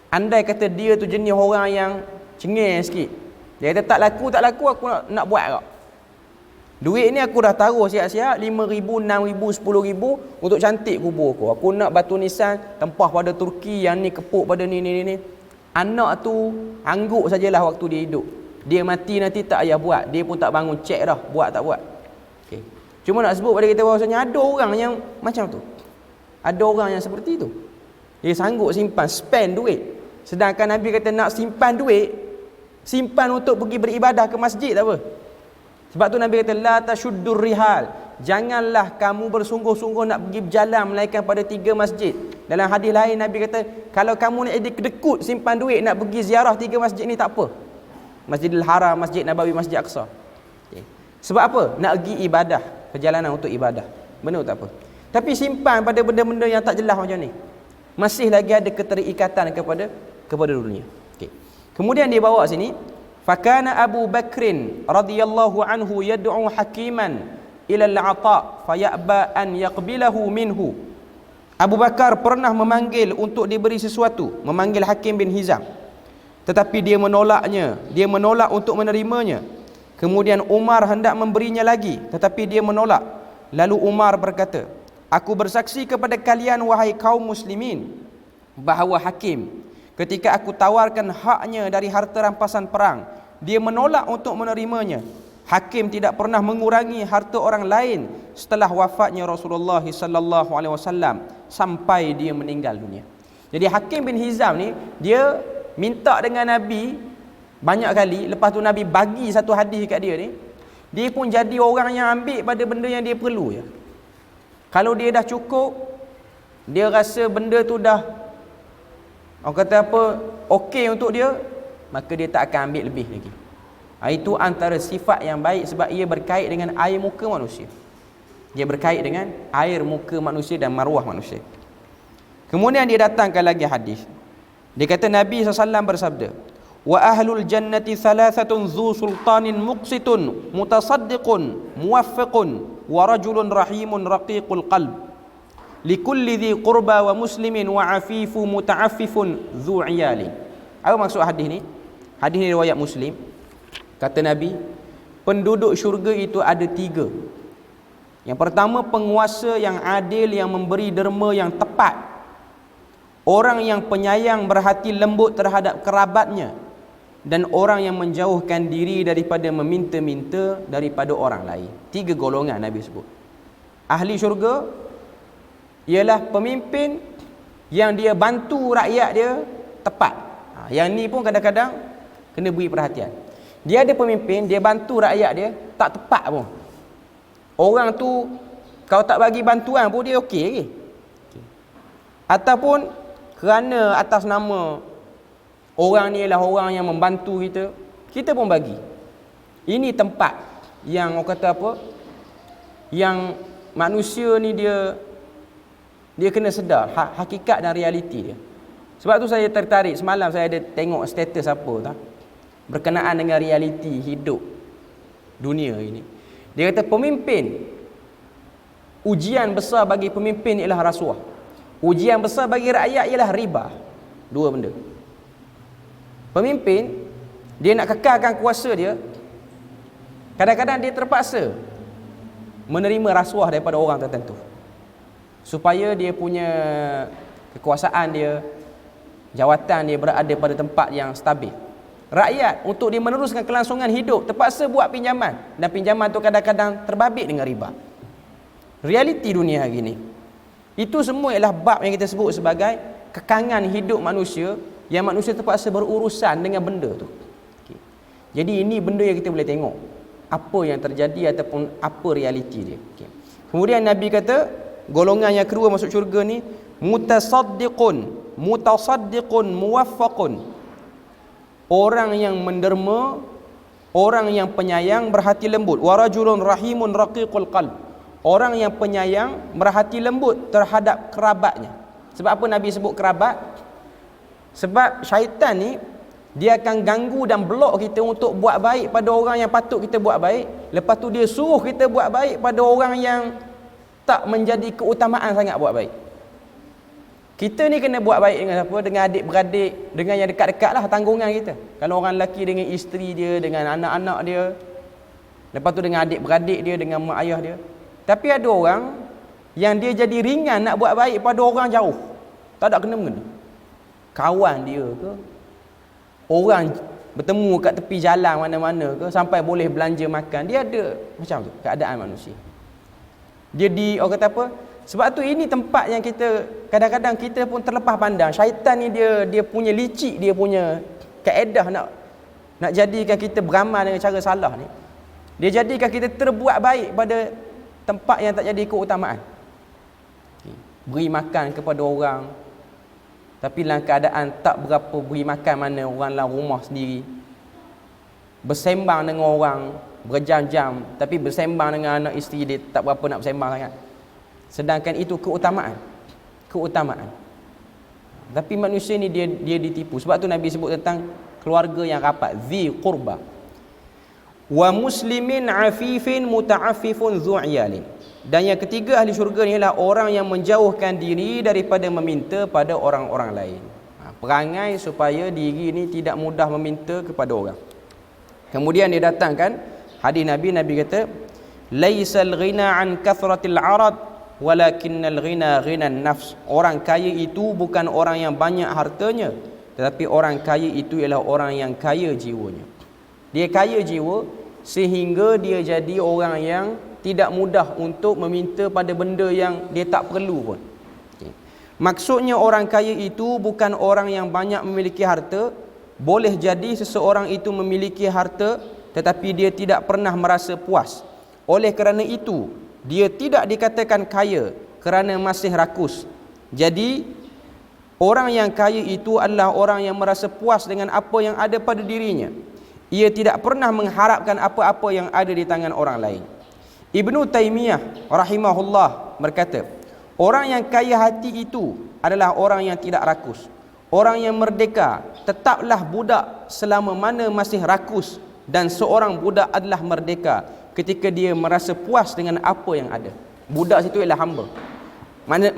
Andai kata dia tu jenis orang yang cengeng sikit, dia kata tak laku aku nak buat kak. Duit ni aku dah taruh siap-siap 5,000, 6,000, 10,000 untuk cantik kubur aku. Aku nak batu nisan tempah pada Turki, yang ni kepuk pada ni. Anak tu angguk sajalah waktu dia hidup. Dia mati nanti tak payah buat, dia pun tak bangun cek dah buat tak buat. Okay. Cuma nak sebut pada kita bahawasanya ada orang yang macam tu. Ada orang yang seperti itu. Dia sanggup simpan, spend duit. Sedangkan Nabi kata nak simpan duit, simpan untuk pergi beribadah ke masjid tak apa. Sebab tu Nabi kata la tashuddur rihal, janganlah kamu bersungguh-sungguh nak pergi berjalan melainkan pada 3 masjid. Dalam hadis lain Nabi kata kalau kamu nak jadi kedekut simpan duit nak pergi ziarah 3 masjid ni tak apa. Masjidil Haram, Masjid Nabawi, Masjid Aqsa. Okay. Sebab apa? Nak pergi ibadah, perjalanan untuk ibadah. Benar tak apa. Tapi simpan pada benda-benda yang tak jelas macam ni. Masih lagi ada keterikatan kepada dunia. Okay. Kemudian dia bawa sini, fakana Abu Bakrin radhiyallahu anhu yad'u hakiman ila al-'ata fayaba an yaqbilahu minhu. Abu Bakar pernah memanggil untuk diberi sesuatu, memanggil Hakim bin Hizam, tetapi dia menolaknya, dia menolak untuk menerimanya. Kemudian Umar hendak memberinya lagi, tetapi dia menolak. Lalu Umar berkata, aku bersaksi kepada kalian wahai kaum muslimin bahawa Hakim ketika aku tawarkan haknya dari harta rampasan perang, dia menolak untuk menerimanya. Hakim tidak pernah mengurangi harta orang lain setelah wafatnya Rasulullah sallallahu alaihi wasallam sampai dia meninggal dunia. Jadi Hakim bin Hizam ni dia minta dengan Nabi banyak kali, lepas tu Nabi bagi satu hadis kat dia ni, dia pun jadi orang yang ambil pada benda yang dia perlu je. Kalau dia dah cukup, dia rasa benda tu dah orang kata apa, okey untuk dia, maka dia tak akan ambil lebih lagi. Itu antara sifat yang baik sebab ia berkait dengan air muka manusia. Dia berkait dengan air muka manusia dan maruah manusia. Kemudian dia datangkan lagi hadis. Dia kata Nabi SAW bersabda, wa ahlul jannati thalathatun dhu sultanin muqsitun mutasaddiqun muwaffiqun wa rajulun rahimun raqiqul qalb likulli dhi qurba wa muslimin wa afifu muta'affifun dhu iyali. Apa maksud hadis ni? Hadis ni riwayat Muslim. Kata Nabi, penduduk syurga itu ada 3. Yang pertama, penguasa yang adil, yang memberi derma yang tepat, orang yang penyayang berhati lembut terhadap kerabatnya, dan orang yang menjauhkan diri daripada meminta-minta daripada orang lain. 3 golongan Nabi sebut. Ahli syurga ialah pemimpin yang dia bantu rakyat dia tepat. Yang ni pun kadang-kadang kena beri perhatian. Dia ada pemimpin, dia bantu rakyat dia tak tepat pun. Orang tu kalau tak bagi bantuan pun dia okey lagi. Ataupun kerana atas nama orang ni ialah orang yang membantu kita, kita pun bagi. Ini tempat yang orang kata apa, yang manusia ni dia kena sedar hakikat dan realiti dia. Sebab tu saya tertarik, semalam saya ada tengok status apa tak, berkenaan dengan realiti hidup dunia ini. Dia kata pemimpin, ujian besar bagi pemimpin ialah rasuah. Ujian besar bagi rakyat ialah riba. 2 benda. Pemimpin, dia nak kekalkan kuasa dia, kadang-kadang dia terpaksa menerima rasuah daripada orang tertentu supaya dia punya kekuasaan dia, jawatan dia berada pada tempat yang stabil. Rakyat untuk dia meneruskan kelangsungan hidup terpaksa buat pinjaman, dan pinjaman tu kadang-kadang terbabit dengan riba. Realiti dunia hari ini. Itu semua ialah bab yang kita sebut sebagai kekangan hidup manusia yang manusia terpaksa berurusan dengan benda tu. Okay. Jadi ini benda yang kita boleh tengok apa yang terjadi ataupun apa realiti dia. Okay. Kemudian Nabi kata golongan yang kedua masuk syurga ni mutasaddiqun muwaffaqun, orang yang menderma, orang yang penyayang berhati lembut, wa rajulun rahimun raqiqul qalb, orang yang penyayang berhati lembut terhadap kerabatnya. Sebab apa Nabi sebut kerabat? Sebab syaitan ni dia akan ganggu dan blok kita untuk buat baik pada orang yang patut kita buat baik. Lepas tu dia suruh kita buat baik pada orang yang tak menjadi keutamaan sangat buat baik. Kita ni kena buat baik dengan siapa? Dengan adik-beradik, dengan yang dekat-dekat lah, tanggungan kita. Kalau orang lelaki dengan isteri dia, dengan anak-anak dia, lepas tu dengan adik-beradik dia, dengan mak ayah dia. Tapi ada orang yang dia jadi ringan nak buat baik pada orang jauh, tak ada kena-mengena. Kawan dia ke, orang bertemu kat tepi jalan mana-mana ke, sampai boleh belanja makan, dia ada macam tu keadaan manusia. Dia orang kata apa? Sebab tu ini tempat yang kita kadang-kadang kita pun terlepas pandang. Syaitan ni dia punya licik, dia punya kaedah nak jadikan kita beramal dengan cara salah ni. Dia jadikan kita terbuat baik pada tempat yang tak jadi keutamaan. Beri makan kepada orang, tapi dalam keadaan tak berapa beri makan mana orang dalam rumah sendiri. Bersembang dengan orang berjam-jam, tapi bersembang dengan anak isteri dia tak berapa nak bersembang sangat. Sedangkan itu keutamaan. Tapi manusia ni dia ditipu. Sebab tu Nabi sebut tentang keluarga yang rapat, zi qurba. Wa muslimin afifin muta'affifun dzu'iyalin. Dan yang ketiga ahli syurga ni ialah orang yang menjauhkan diri daripada meminta pada orang-orang lain. Perangai supaya diri ni tidak mudah meminta kepada orang. Kemudian dia datangkan hadis Nabi kata, laisal ghina an kathratil arad walakinnal ghina ghinan nafs. Orang kaya itu bukan orang yang banyak hartanya, tetapi orang kaya itu ialah orang yang kaya jiwanya. Dia kaya jiwa sehingga dia jadi orang yang tidak mudah untuk meminta pada benda yang dia tak perlu pun. Okay. Maksudnya orang kaya itu bukan orang yang banyak memiliki harta. Boleh jadi seseorang itu memiliki harta tetapi dia tidak pernah merasa puas. Oleh kerana itu dia tidak dikatakan kaya kerana masih rakus. Jadi orang yang kaya itu adalah orang yang merasa puas dengan apa yang ada pada dirinya. Ia tidak pernah mengharapkan apa-apa yang ada di tangan orang lain. Ibnu Taimiyah rahimahullah berkata, orang yang kaya hati itu adalah orang yang tidak rakus. Orang yang merdeka tetaplah budak selama mana masih rakus, dan seorang budak adalah merdeka ketika dia merasa puas dengan apa yang ada. Budak situ ialah hamba.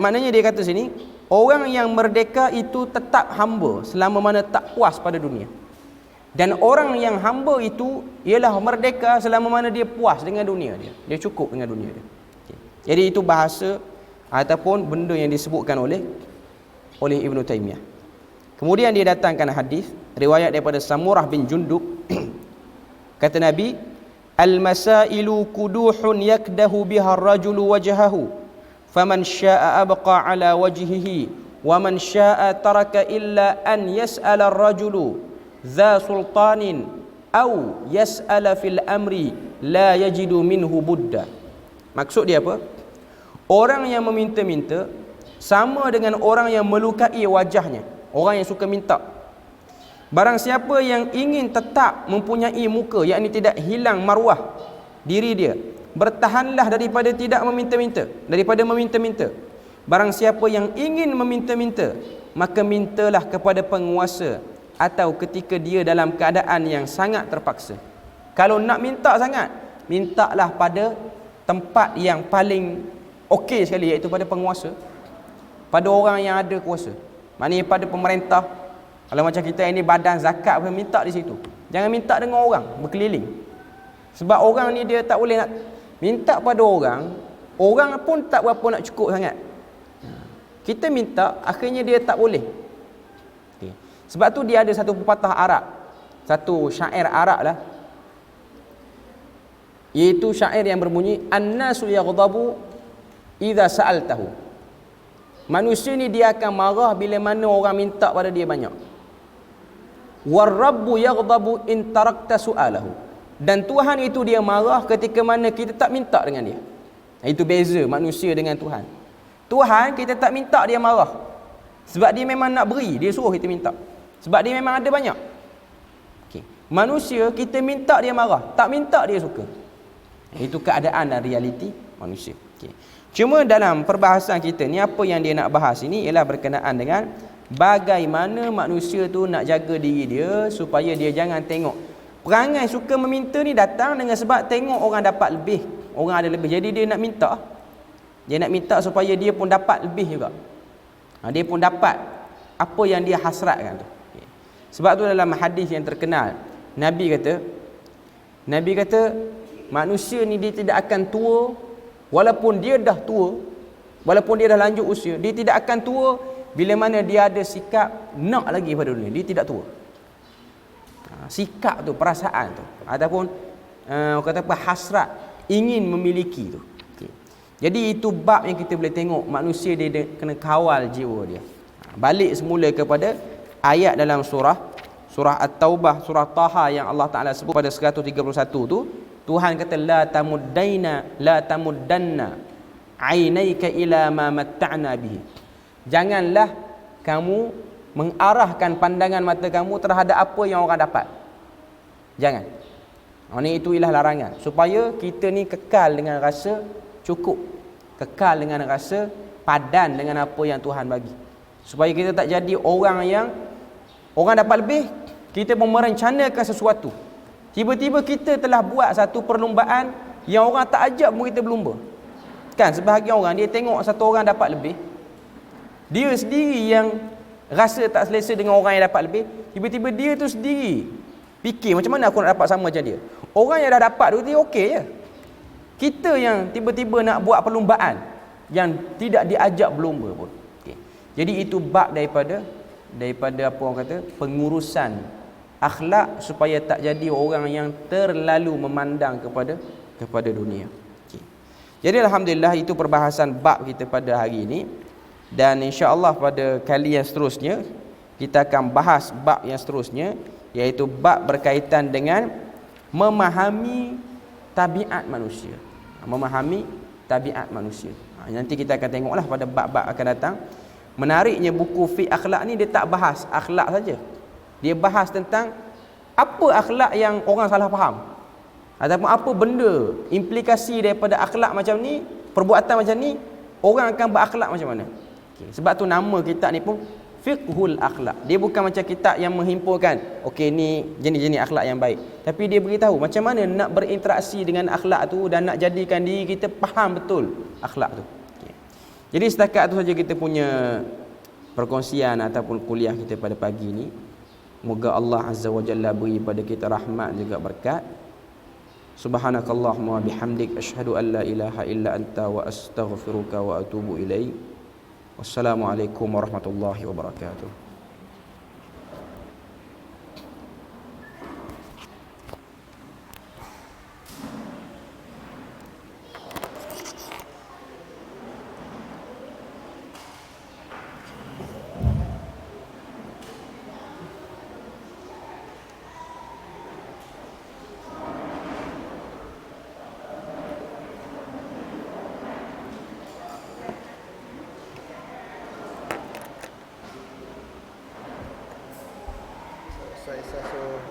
Maknanya dia kata sini, orang yang merdeka itu tetap hamba selama mana tak puas pada dunia. Dan orang yang hamba itu ialah merdeka selama mana dia puas dengan dunia dia. Dia cukup dengan dunia dia. Okay. Jadi itu bahasa ataupun benda yang disebutkan oleh Ibnu Taimiyah. Kemudian dia datangkan hadis riwayat daripada Samurah bin Jundub. Kata Nabi, al-masailu kuduhun yakdahu biha ar-rajulu wajhahu, faman syaa'a abqa ala wajhihi wa man syaa'a taraka illa an yas'ala ar-rajulu dha sultanin aw yas'ala fil amri la yajidu minhu budda. Maksud dia apa? Orang yang meminta-minta sama dengan orang yang melukai wajahnya, orang yang suka minta. Barang siapa yang ingin tetap mempunyai muka, yakni tidak hilang maruah diri dia, bertahanlah daripada tidak meminta-minta, daripada meminta-minta. Barang siapa yang ingin meminta-minta, maka mintalah kepada penguasa atau ketika dia dalam keadaan yang sangat terpaksa. Kalau nak minta sangat, mintalah pada tempat yang paling okey sekali, iaitu pada penguasa, pada orang yang ada kuasa. Maknanya pada pemerintah. Kalau macam kita ini badan zakat pun minta di situ. Jangan minta dengan orang berkeliling. Sebab orang ni dia tak boleh nak minta pada orang, orang pun tak berapa nak cukup sangat. Kita minta, akhirnya dia tak boleh. Okay. Sebab tu dia ada satu pepatah Arab, satu syair Arab lah, iaitu syair yang berbunyi, an-nasu yaghdabu idza sa'altahu Manusia ni dia akan marah bila mana orang minta pada dia banyak. War-rabbu yaghdabu in tarakta su'alahu. Dan Tuhan itu dia marah ketika mana kita tak minta dengan dia. Itu beza manusia dengan Tuhan. Tuhan kita tak minta dia marah. Sebab dia memang nak beri, dia suruh kita minta. Sebab dia memang ada banyak. Okay. Manusia kita minta dia marah, tak minta dia suka. Itu keadaan dan realiti manusia. Okay. Cuma dalam perbahasan kita ni, apa yang dia nak bahas ini ialah berkenaan dengan bagaimana manusia tu nak jaga diri dia supaya dia jangan tengok perangai suka meminta ni datang dengan sebab tengok orang dapat lebih, orang ada lebih, jadi dia nak minta. Dia nak minta supaya dia pun dapat lebih juga. Dia pun dapat apa yang dia hasratkan tu. Okay. Sebab tu dalam hadis yang terkenal, Nabi kata manusia ni dia tidak akan tua. Walaupun dia dah tua, walaupun dia dah lanjut usia, dia tidak akan tua bila mana dia ada sikap nak lagi pada dunia. Dia tidak tua. Sikap tu, perasaan tu, ataupun kata apa, hasrat ingin memiliki tu. Okay. Jadi itu bab yang kita boleh tengok manusia dia kena kawal jiwa dia. Balik semula kepada ayat dalam surah At-Taubah, surah Taha yang Allah Taala sebut pada 131 tu. Tuhan kata la tamuddanna ainaika ila ma matta'na bihi. Janganlah kamu mengarahkan pandangan mata kamu terhadap apa yang orang dapat. Jangan. Ini itu ialah larangan supaya kita ni kekal dengan rasa cukup, kekal dengan rasa padan dengan apa yang Tuhan bagi. Supaya kita tak jadi orang yang orang dapat lebih, kita pun merencanakan sesuatu. Tiba-tiba kita telah buat satu perlombaan yang orang tak ajak pun kita berlumba. Kan sebahagian orang dia tengok satu orang dapat lebih, dia sendiri yang rasa tak selesa dengan orang yang dapat lebih, tiba-tiba dia tu sendiri fikir macam mana aku nak dapat sama macam dia. Orang yang dah dapat tu dia okey je. Kita yang tiba-tiba nak buat perlombaan yang tidak diajak berlumba pun. Okay. Jadi itu bab daripada apa orang kata, pengurusan akhlak supaya tak jadi orang yang terlalu memandang kepada dunia. Okay. Jadi alhamdulillah itu perbahasan bab kita pada hari ini, dan insya-Allah pada kali yang seterusnya kita akan bahas bab yang seterusnya, iaitu bab berkaitan dengan memahami tabiat manusia. Memahami tabiat manusia. Nanti kita akan tengoklah pada bab-bab akan datang. Menariknya buku fiqh akhlak ni dia tak bahas akhlak saja. Dia bahas tentang apa akhlak yang orang salah faham, ataupun apa benda implikasi daripada akhlak macam ni, perbuatan macam ni, orang akan berakhlak macam mana. Okay. Sebab tu nama kitab ni pun Fiqhul Akhlak. Dia bukan macam kitab yang menghimpunkan okey ni jenis-jenis akhlak yang baik, tapi dia beritahu macam mana nak berinteraksi dengan akhlak tu dan nak jadikan diri kita faham betul akhlak tu. Okay. Jadi setakat tu saja kita punya perkongsian ataupun kuliah kita pada pagi ni. Moga Allah Azza wa Jalla beri pada kita rahmat juga berkat. Subhanakallahumma bihamdik asyhadu an la ilaha illa anta wa astaghfiruka wa atubu ilaik. Wassalamualaikum warahmatullahi wabarakatuh.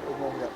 Umum tak?